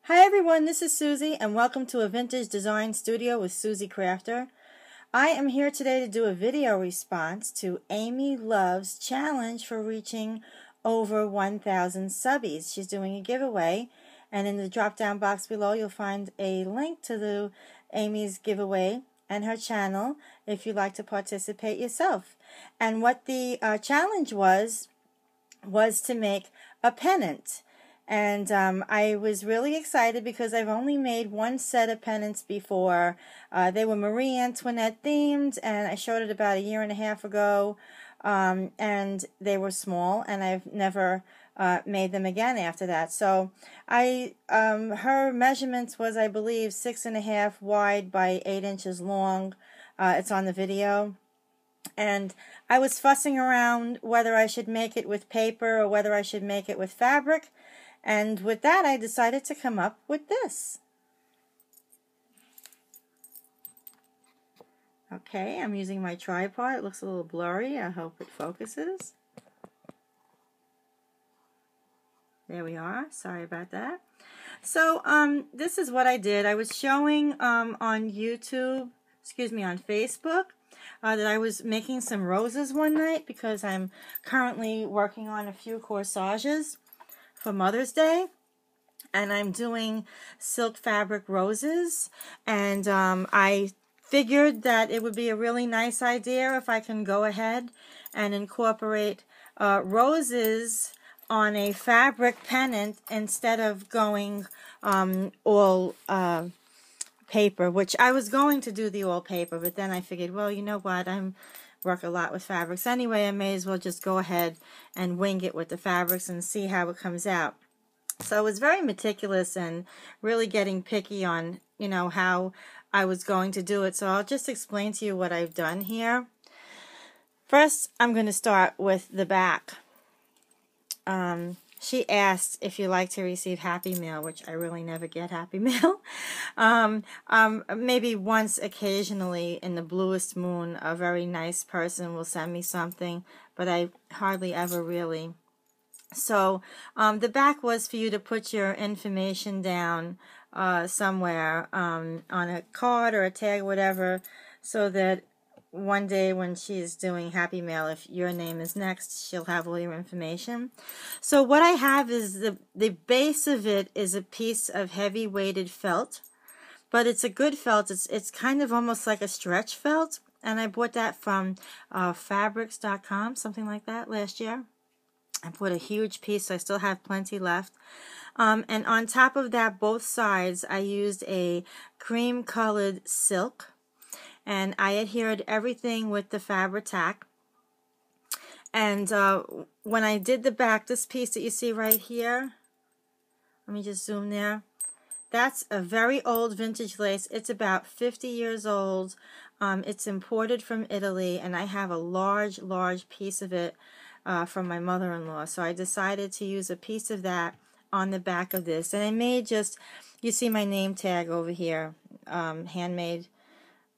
Hi everyone, this is Susie and welcome to a Vintage Design Studio with Suzie Crafter. I am here today to do a video response to Amy Love's challenge for reaching over 1,000 subbies. She's doing a giveaway, and in the drop down box below you'll find a link to the Amy's giveaway and her channel if you'd like to participate yourself. And what the challenge was to make a pennant. And I was really excited because I've only made one set of pennants before. They were Marie Antoinette themed, and I showed it about a year and a half ago. And they were small, and I've never made them again after that. So her measurements was, I believe, 6.5 wide by 8 inches long. It's on the video. And I was fussing around whether I should make it with paper or whether I should make it with fabric. And with that, I decided to come up with this. Okay, I'm using my tripod. It looks a little blurry. I hope it focuses. There we are. Sorry about that. So, this is what I did. I was showing on YouTube, on Facebook, that I was making some roses one night because I'm currently working on a few corsages for Mother's Day, and I'm doing silk fabric roses, and I figured that it would be a really nice idea if I can go ahead and incorporate roses on a fabric pennant instead of going all paper, which I was going to do the all paper, but then I figured, well, you know what, I work a lot with fabrics anyway, I may as well just go ahead and wing it with the fabrics and see how it comes out. So I was very meticulous and really getting picky on, how I was going to do it. So I'll just explain to you what I've done here. First, I'm going to start with the back. She asked if you like to receive Happy Mail, which I really never get Happy Mail. Maybe once occasionally in the bluest moon, a very nice person will send me something, but I hardly ever really. So the back was for you to put your information down somewhere on a card or a tag, whatever, so that one day when she's doing Happy Mail, if your name is next, she'll have all your information. So what I have is the base of it is a piece of heavy weighted felt, but it's a good felt. It's kind of almost like a stretch felt, and I bought that from fabrics.com, something like that, last year. I bought a huge piece, so I still have plenty left. And on top of that, both sides, I used a cream colored silk. And I adhered everything with the Fabri-Tac. And when I did the back, this piece that you see right here, let me just zoom there. That's a very old vintage lace. It's about 50 years old. It's imported from Italy, and I have a large, large piece of it from my mother-in-law. So I decided to use a piece of that on the back of this. And I made just, you see my name tag over here, handmade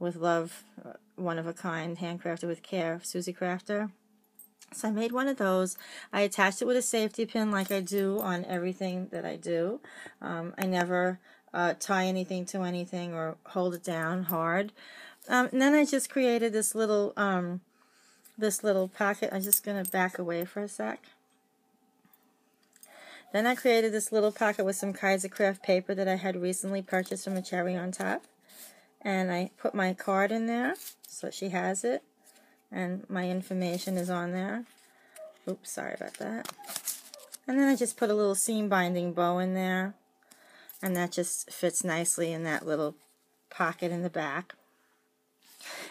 with love, one of a kind, handcrafted with care, Suzie Crafter. So I made one of those. I attached it with a safety pin like I do on everything that I do. I never tie anything to anything or hold it down hard. And then I just created this little pocket. I'm just going to back away for a sec. Then I created this little pocket with some Kaiser Craft paper that I had recently purchased from a Cherry on Top. And I put my card in there, so she has it, and my information is on there. Oops, sorry about that. And then I just put a little seam binding bow in there, and that just fits nicely in that little pocket in the back.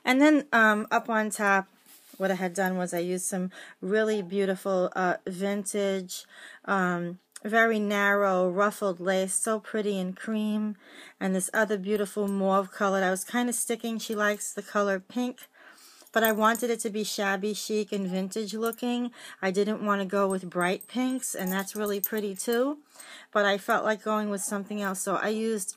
And then up on top, what I had done was I used some really beautiful vintage very narrow ruffled lace, so pretty in cream, and this other beautiful mauve color. I was kind of sticking, she likes the color pink, but I wanted it to be shabby chic and vintage looking. I didn't want to go with bright pinks, and that's really pretty too, but I felt like going with something else, so I used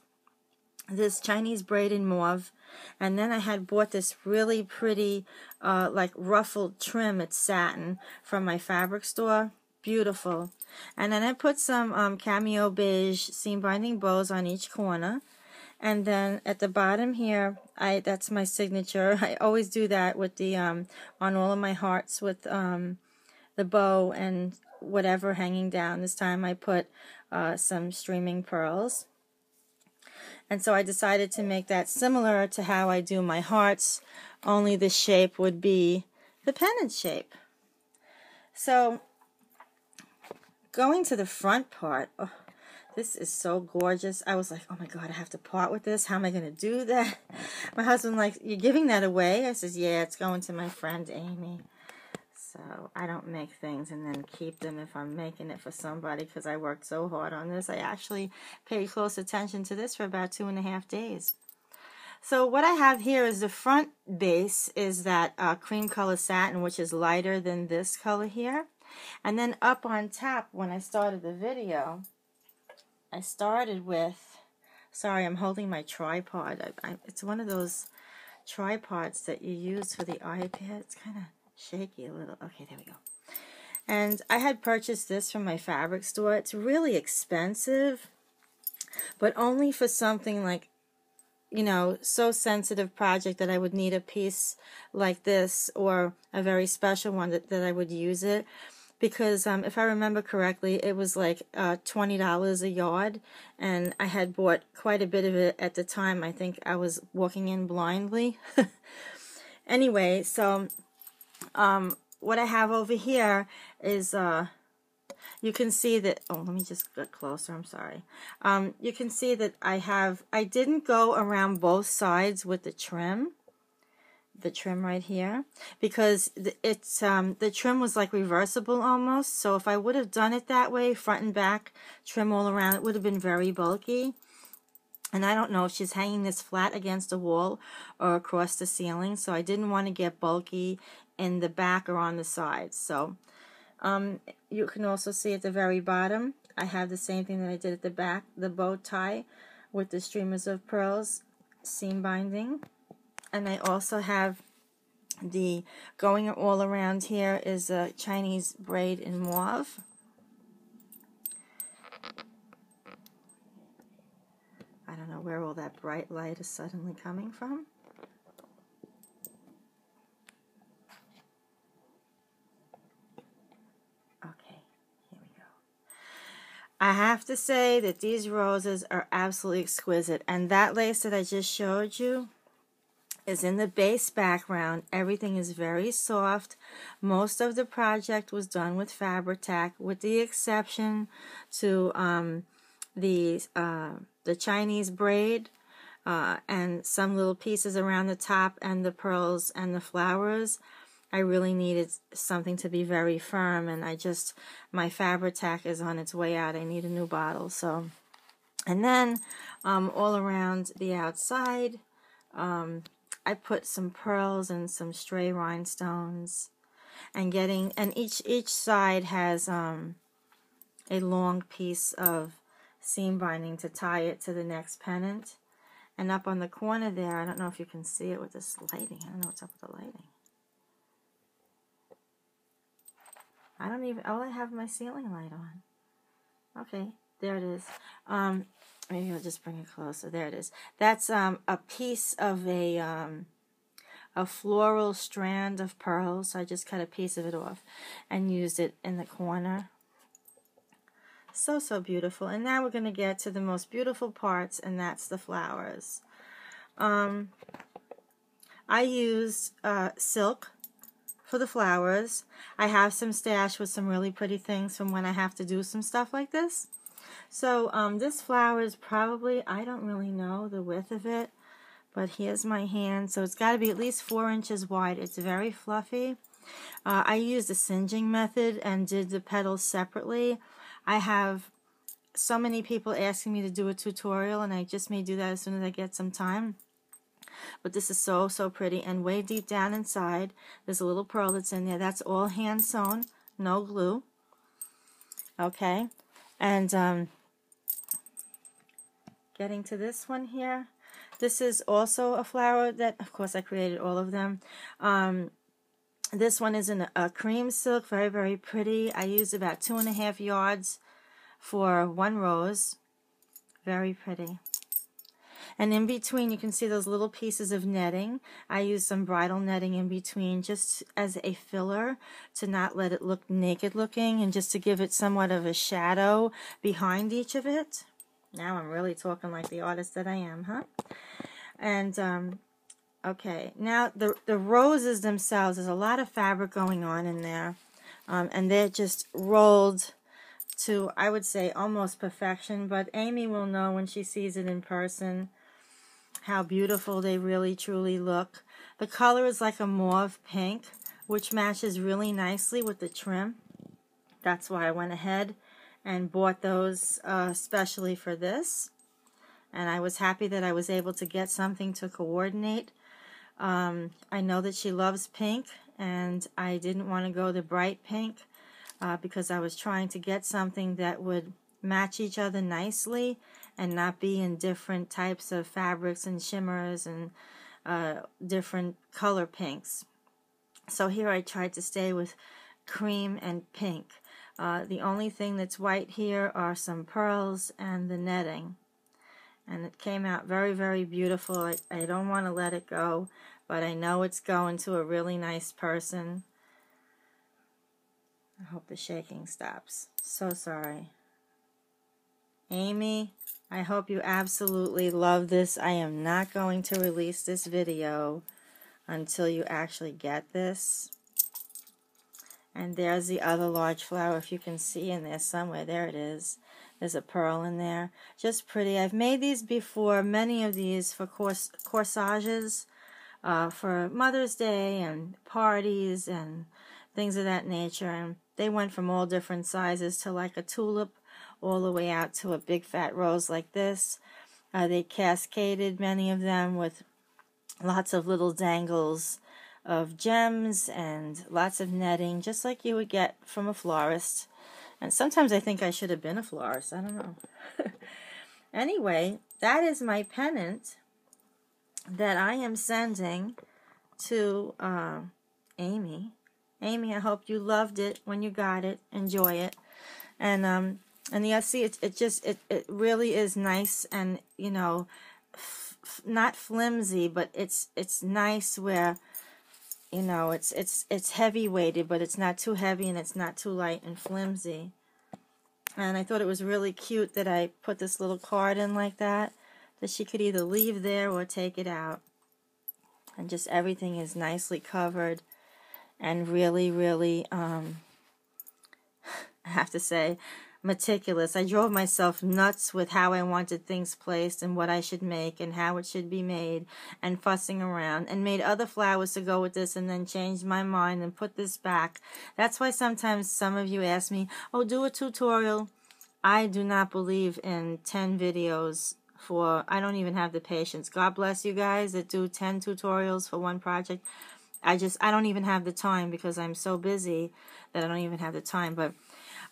this Chinese braided mauve, and then I had bought this really pretty like ruffled trim. It's satin from my fabric store. Beautiful. And then I put some cameo beige seam binding bows on each corner. And then at the bottom here, that's my signature. I always do that with the on all of my hearts with the bow and whatever hanging down. This time I put some streaming pearls. And so I decided to make that similar to how I do my hearts, only the shape would be the pennant shape. So going to the front part, oh, this is so gorgeous. I was like, oh my God, I have to part with this. How am I going to do that? My husband like, you're giving that away? I says, yeah, it's going to my friend Amy. So I don't make things and then keep them if I'm making it for somebody, because I worked so hard on this. I actually paid close attention to this for about 2.5 days. So what I have here is the front base is that cream color satin, which is lighter than this color here. And then up on top, when I started the video, I started with, sorry, I'm holding my tripod. It's one of those tripods that you use for the iPad. It's kind of shaky a little. Okay, there we go. And I had purchased this from my fabric store. It's really expensive, but only for something like, you know, so sensitive project that I would need a piece like this or a very special one that I would use it. Because if I remember correctly, it was like $20 a yard, and I had bought quite a bit of it at the time. I think I was walking in blindly. Anyway, so what I have over here is, you can see that, oh, let me just get closer, I'm sorry. You can see that I didn't go around both sides with the trim right here, because the trim was like reversible almost. So if I would have done it that way, front and back trim all around, it would have been very bulky. And I don't know if she's hanging this flat against a wall or across the ceiling, so I didn't want to get bulky in the back or on the sides. So you can also see at the very bottom, I have the same thing that I did at the back, the bow tie with the streamers of pearls seam binding. And I also have the going all around here is a Chinese braid in mauve. I don't know where all that bright light is suddenly coming from. Okay, here we go. I have to say that these roses are absolutely exquisite, and that lace that I just showed you is in the base background. Everything is very soft. Most of the project was done with Fabri-Tac, with the exception to the Chinese braid and some little pieces around the top and the pearls and the flowers. I really needed something to be very firm, and my Fabri-Tac is on its way out. I need a new bottle. So, and then all around the outside, I put some pearls and some stray rhinestones, and each side has a long piece of seam binding to tie it to the next pennant. And up on the corner there, I don't know if you can see it with this lighting. I don't know what's up with the lighting. I have my ceiling light on. Okay, there it is. Maybe I'll just bring it closer. There it is. That's a piece of a floral strand of pearls. So I just cut a piece of it off and used it in the corner. So, so beautiful. And now we're going to get to the most beautiful parts, and that's the flowers. I used silk for the flowers. I have some stash with some really pretty things from when I have to do some stuff like this. So this flower is probably, I don't really know the width of it, but here's my hand. So it's got to be at least 4 inches wide. It's very fluffy. I used the singeing method and did the petals separately. I have so many people asking me to do a tutorial, and I just may do that as soon as I get some time. But this is so, so pretty. And way deep down inside, there's a little pearl that's in there. That's all hand sewn, no glue. Okay. And getting to this one here. This is also a flower that, of course, I created all of them. This one is in a cream silk, very, very pretty. I used about 2.5 yards for one rose. Very pretty. And in between, you can see those little pieces of netting. I used some bridal netting in between just as a filler to not let it look naked looking and just to give it somewhat of a shadow behind each of it. Now I'm really talking like the artist that I am, huh? And, okay, now the roses themselves, there's a lot of fabric going on in there. And they're just rolled to, I would say, almost perfection. But Amy will know when she sees it in person how beautiful they really truly look. The color is like a mauve pink, which matches really nicely with the trim. That's why I went ahead and bought those especially for this. And I was happy that I was able to get something to coordinate. I know that she loves pink, and I didn't want to go the bright pink because I was trying to get something that would match each other nicely and not be in different types of fabrics and shimmers and different color pinks. So here I tried to stay with cream and pink. The only thing that's white here are some pearls and the netting. And it came out very, very beautiful. I don't want to let it go, but I know it's going to a really nice person. I hope the shaking stops. So sorry. Amy, I hope you absolutely love this. I am not going to release this video until you actually get this. And there's the other large flower, if you can see in there somewhere. There it is. There's a pearl in there. Just pretty. I've made these before, many of these for corsages, for Mother's Day and parties and things of that nature. And they went from all different sizes to like a tulip all the way out to a big fat rose like this. They cascaded many of them with lots of little dangles of gems and lots of netting, just like you would get from a florist. And sometimes I think I should have been a florist. I don't know. Anyway, that is my pennant that I am sending to Amy. Amy, I hope you loved it when you got it. Enjoy it. And yeah, see, it really is nice, and you know, not flimsy, but it's nice where, you know, it's heavy weighted, but it's not too heavy and it's not too light and flimsy. And I thought it was really cute that I put this little card in like that she could either leave there or take it out. And just everything is nicely covered and really, really, I have to say, meticulous. I drove myself nuts with how I wanted things placed and what I should make and how it should be made and fussing around, and made other flowers to go with this and then changed my mind and put this back. That's why sometimes some of you ask me, oh, do a tutorial. I do not believe in 10 videos for, I don't even have the patience. God bless you guys that do 10 tutorials for one project. I don't even have the time because I'm so busy that I don't even have the time. But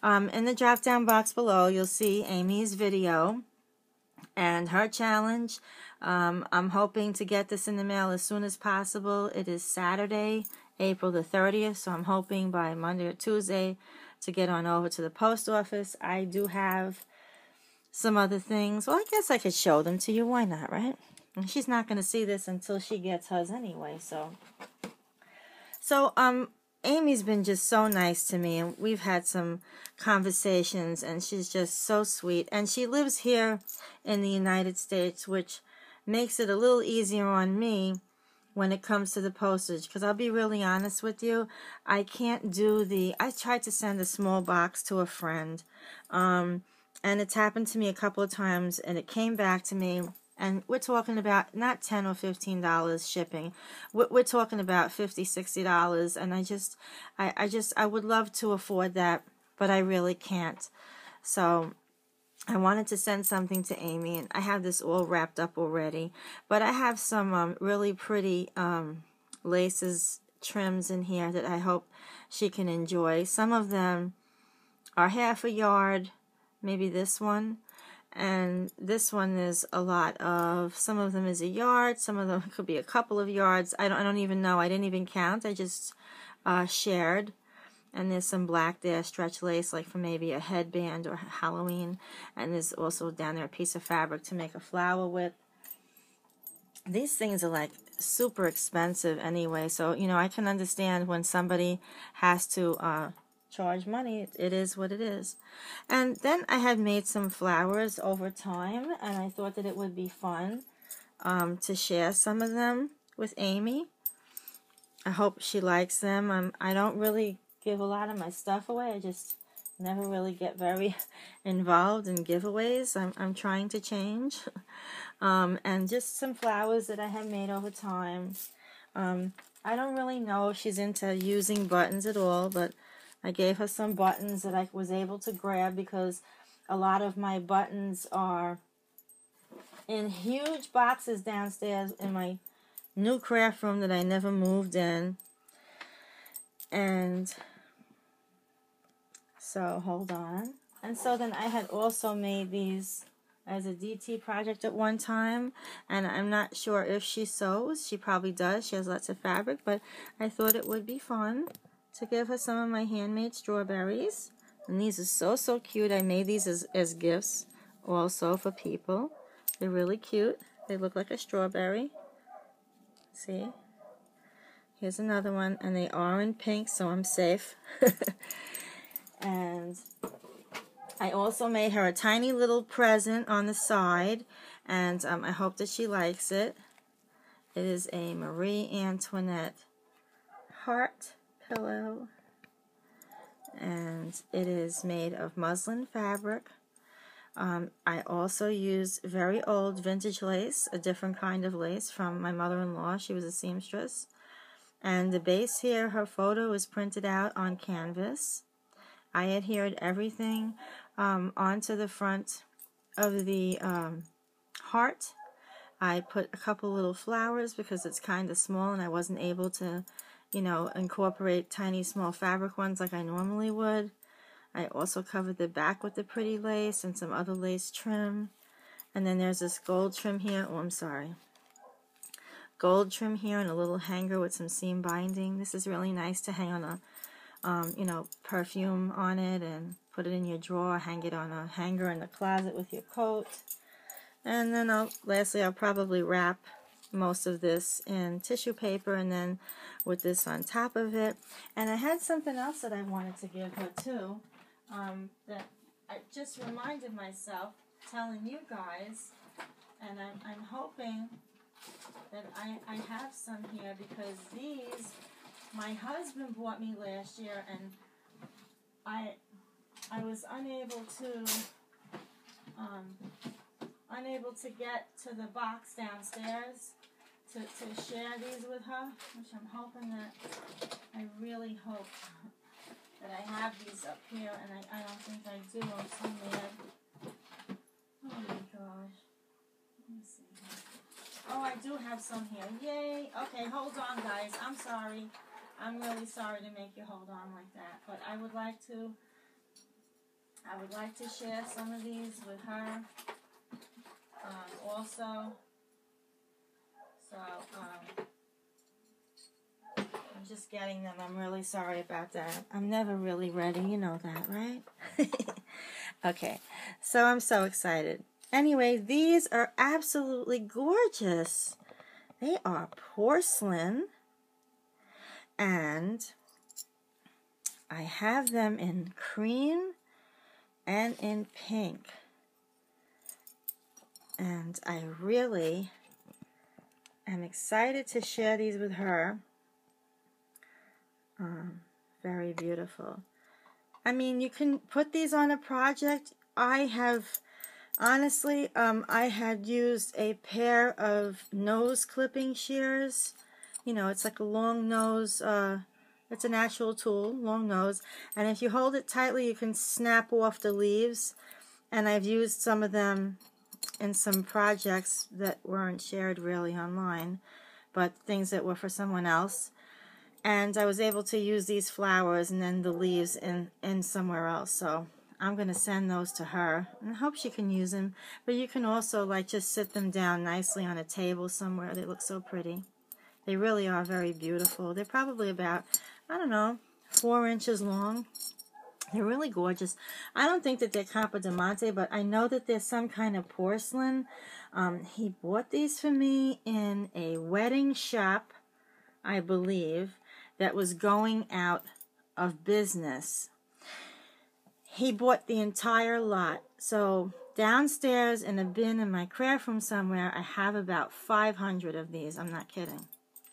in the drop down box below, you'll see Amy's video and her challenge. I'm hoping to get this in the mail as soon as possible. It is Saturday, April the 30th, so I'm hoping by Monday or Tuesday to get on over to the post office. I do have some other things. Well, I guess I could show them to you. Why not, right? And she's not going to see this until she gets hers anyway, so Amy's been just so nice to me, and we've had some conversations, and she's just so sweet. And she lives here in the United States, which makes it a little easier on me when it comes to the postage, because I'll be really honest with you, I can't do I tried to send a small box to a friend, and it's happened to me a couple of times, and it came back to me. And we're talking about not $10 or $15 shipping. We're talking about $50, $60. And I would love to afford that, but I really can't. So I wanted to send something to Amy, and I have this all wrapped up already. But I have some really pretty laces, trims in here that I hope she can enjoy. Some of them are 1/2 yard, maybe this one. And this one is a lot of, some of them is a yard, some of them could be a couple of yards. I don't even know. I didn't even count. I just shared. And there's some black there, stretch lace, like for maybe a headband or Halloween. And there's also down there a piece of fabric to make a flower with. These things are like super expensive anyway, so I can understand when somebody has to charge money. It is what it is. And then I had made some flowers over time, and I thought that it would be fun to share some of them with Amy. I hope she likes them. I don't really give a lot of my stuff away. I just never really get very involved in giveaways. I'm trying to change. And just some flowers that I have made over time. I don't really know if she's into using buttons at all, but I gave her some buttons that I was able to grab because a lot of my buttons are in huge boxes downstairs in my new craft room that I never moved in. And so, hold on. And so then I had also made these as a DT project at one time, and I'm not sure if she sews. She probably does. She has lots of fabric, but I thought it would be fun to give her some of my handmade strawberries. And these are so cute. I made these as gifts also for people. They're really cute. They look like a strawberry. See? Here's another one, and they are in pink, so I'm safe. And I also made her a tiny little present on the side, and I hope that she likes it. It is a Marie Antoinette heart pillow, and it is made of muslin fabric. I also used very old vintage lace, a different kind of lace from my mother-in-law. She was a seamstress. And the base here, her photo is printed out on canvas. I adhered everything onto the front of the heart. I put a couple little flowers because it's kind of small and I wasn't able to, incorporate tiny small fabric ones like I normally would. I also covered the back with the pretty lace and some other lace trim. And then there's this gold trim here. Oh, I'm sorry. Gold trim here and a little hanger with some seam binding. This is really nice to hang on a perfume on it and put it in your drawer, hang it on a hanger in the closet with your coat. And then lastly, I'll probably wrap most of this in tissue paper and then with this on top of it. And I had something else that I wanted to give her too, that I just reminded myself telling you guys, and I'm hoping that I have some here because these my husband bought me last year, and I was unable to get to the box downstairs to share these with her, which I'm hoping that I really hope that I have these up here, and I don't think I do. I'm so mad. Oh my gosh. Let me see. Oh, I do have some here. Yay. Okay, hold on, guys. I'm sorry. I'm really sorry to make you hold on like that, but I would like to share some of these with her also. So I'm just getting them. I'm really sorry about that. I'm never really ready. You know that, right? Okay, so I'm so excited. Anyway, these are absolutely gorgeous. They are porcelain. And I have them in cream and in pink. And I really am excited to share these with her. Very beautiful. I mean, you can put these on a project. I have, honestly, I had used a pair of nose clipping shears. It's like a long nose, it's an actual tool, long nose, and if you hold it tightly you can snap off the leaves, and I've used some of them in some projects that weren't shared really online, but things that were for someone else, and I was able to use these flowers and then the leaves in somewhere else, so I'm going to send those to her, and I hope she can use them. But you can also, like, just sit them down nicely on a table somewhere. They look so pretty. They really are very beautiful. They're probably about, I don't know, 4 inches long. They're really gorgeous. I don't think that they're Copper Diamante, but I know that they're some kind of porcelain. He bought these for me in a wedding shop, I believe, that was going out of business. He bought the entire lot. So downstairs in a bin in my craft room somewhere, I have about 500 of these. I'm not kidding.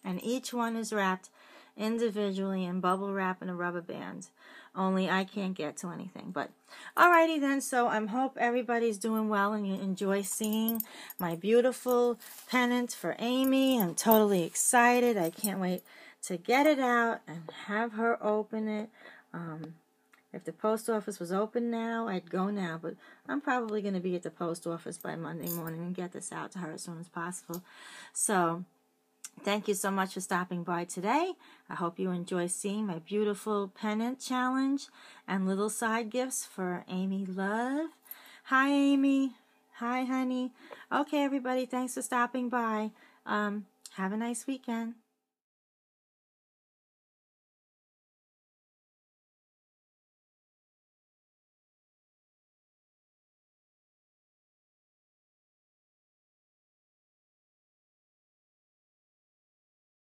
And each one is wrapped individually in bubble wrap and a rubber band. Only I can't get to anything. But alrighty then, so I hope everybody's doing well and you enjoy seeing my beautiful pennant for Amy. I'm totally excited. I can't wait to get it out and have her open it. If the post office was open now, I'd go now, but I'm probably going to be at the post office by Monday morning and get this out to her as soon as possible. So thank you so much for stopping by today. I hope you enjoy seeing my beautiful pennant challenge and little side gifts for Amy Love. Hi, Amy. Hi, honey. Okay, everybody, thanks for stopping by. Have a nice weekend.